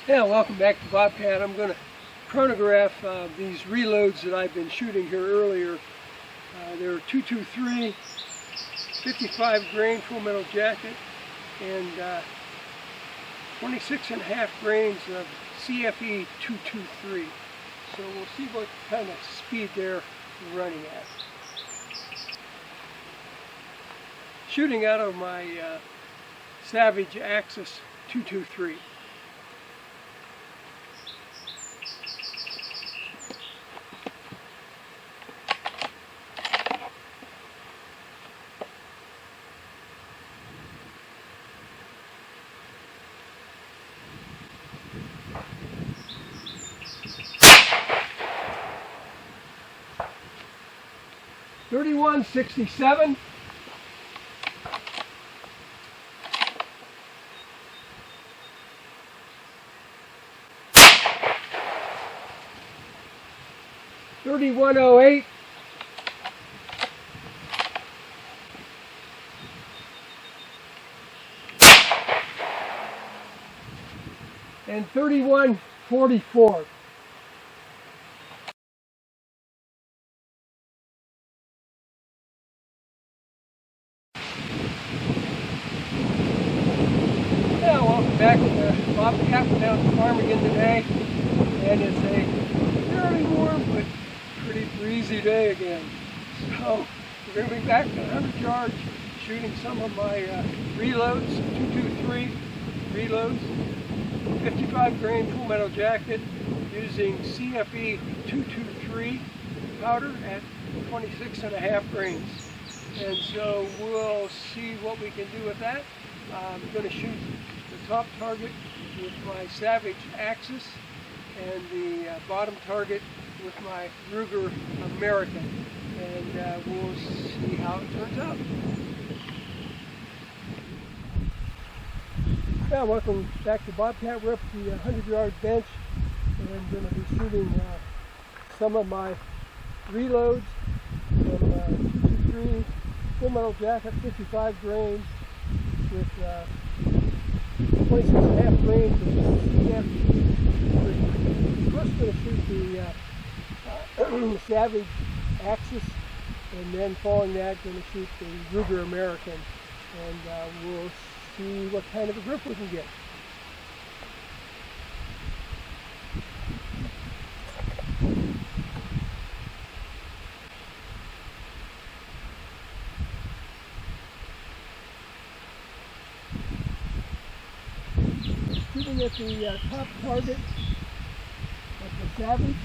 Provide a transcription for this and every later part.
Yeah, welcome back to Bobcat. I'm going to chronograph these reloads that I've been shooting here earlier. They're 223, 55 grain full metal jacket, and 26.5 grains of CFE 223. So we'll see what kind of speed they're running at. Shooting out of my Savage Axis 223. .31-67. .3108. And 3144. Welcome back to the Bobcat down at the farm again today, and it's a fairly warm but pretty breezy day again. So we're going to be back to 100 yards shooting some of my reloads, 223 reloads, 55 grain full metal jacket using CFE 223 powder at 26.5 grains. And so we'll see what we can do with that. I'm going to shoot the top target with my Savage Axis and the bottom target with my Gr American, and we'll see how it turns out. Yeah, welcome back to Bobcat. We're up at the 100-yard bench, and I'm going to be shooting some of my reloads from 223 full metal jacket, 55 grains with 26.5 grains of CFE. First going to shoot the Savage Axis, and then following that going to shoot the Gr American, and we'll see what kind of a grip we can get. Shooting at the top target of the Savage.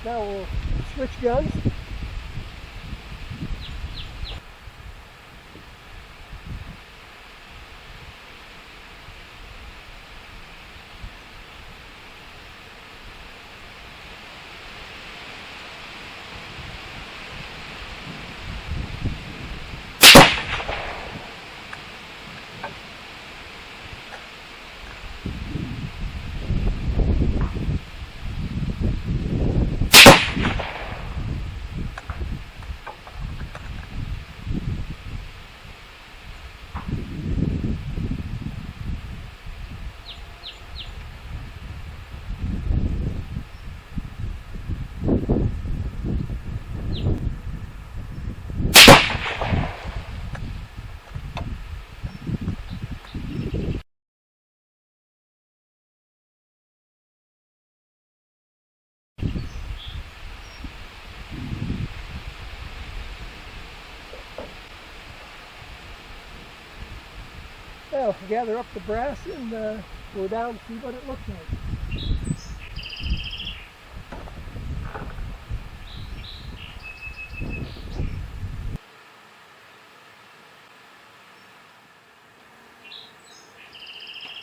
Now we'll switch guns. I'll gather up the brass and go down and see what it looks like.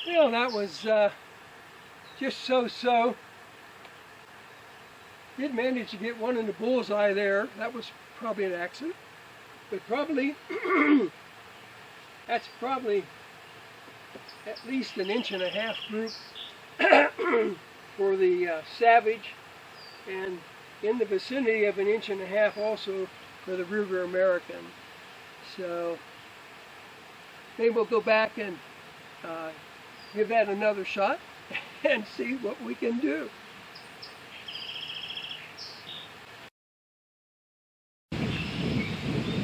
Well, that was just so-so. Did manage to get one in the bullseye there. That was probably an accident, but probably that's probably at least an 1.5 inch group for the Savage, and in the vicinity of an 1.5 inch also for the Gr American. So maybe we'll go back and give that another shot and see what we can do.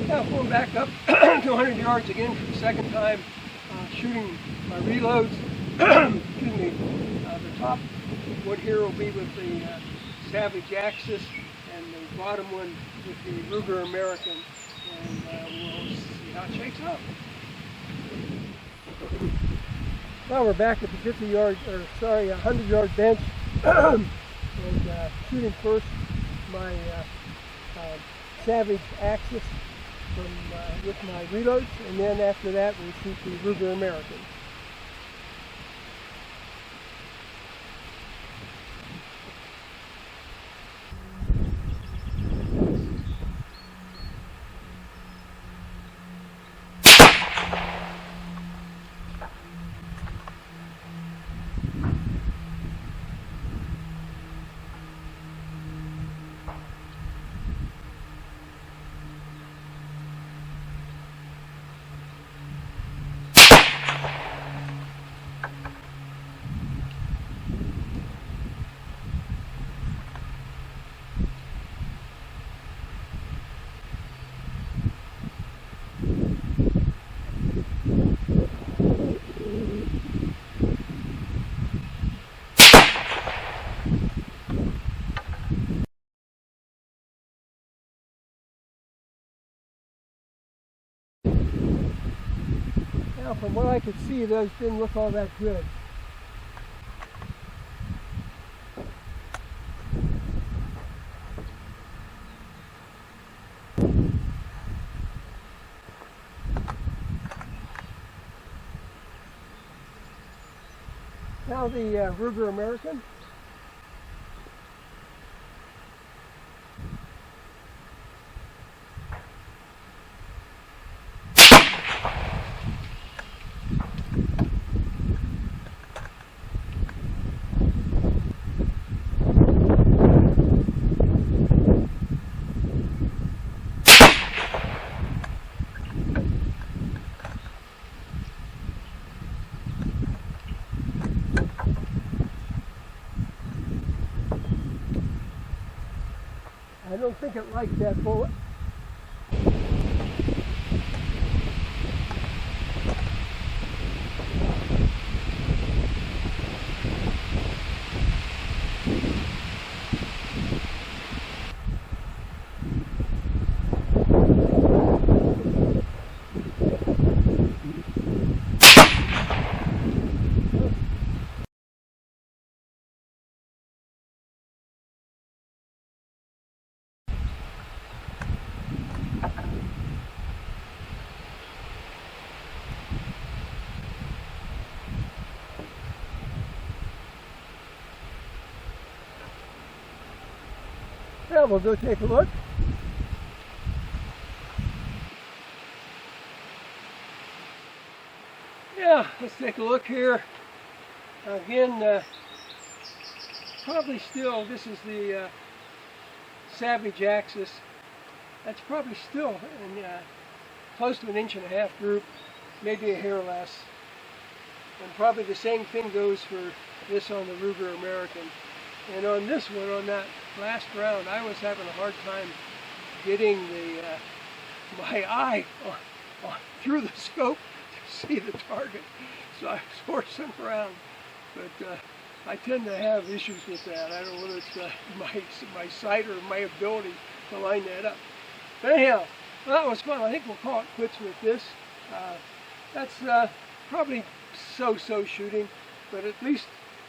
Now going back up to 100 yards again for the second time, shooting my reloads. Excuse me. The top one here will be with the Savage Axis, and the bottom one with the Gr American, and we'll see how it shakes out. Now we're back at the 100-yard bench, and shooting first my Savage Axis with my reloads, and then after that we'll shoot the Gr American. Now, from what I could see, those didn't look all that good. Now the Gr American. I don't think it liked that bullet. Yeah, we'll go take a look. Yeah, let's take a look here. Again, probably still, this is the Savage Axis. That's probably still in, close to an 1.5 inch group, maybe a hair less. And probably the same thing goes for this on the Gr American. And on this one, on that last round, I was having a hard time getting the my eye through the scope to see the target. So I was horsing around. But I tend to have issues with that. I don't know whether it's my sight or my ability to line that up. But anyhow, well, that was fun. I think we'll call it quits with this. That's probably so-so shooting, but at least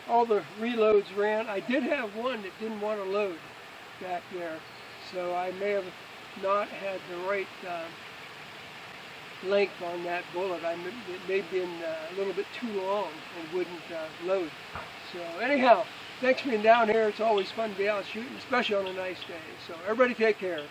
all the reloads ran. I did have one that didn't want to load back there, so I may have not had the right length on that bullet. It may have been a little bit too long and wouldn't load. So anyhow, thanks for being down here. It's always fun to be out shooting, especially on a nice day. So everybody take care.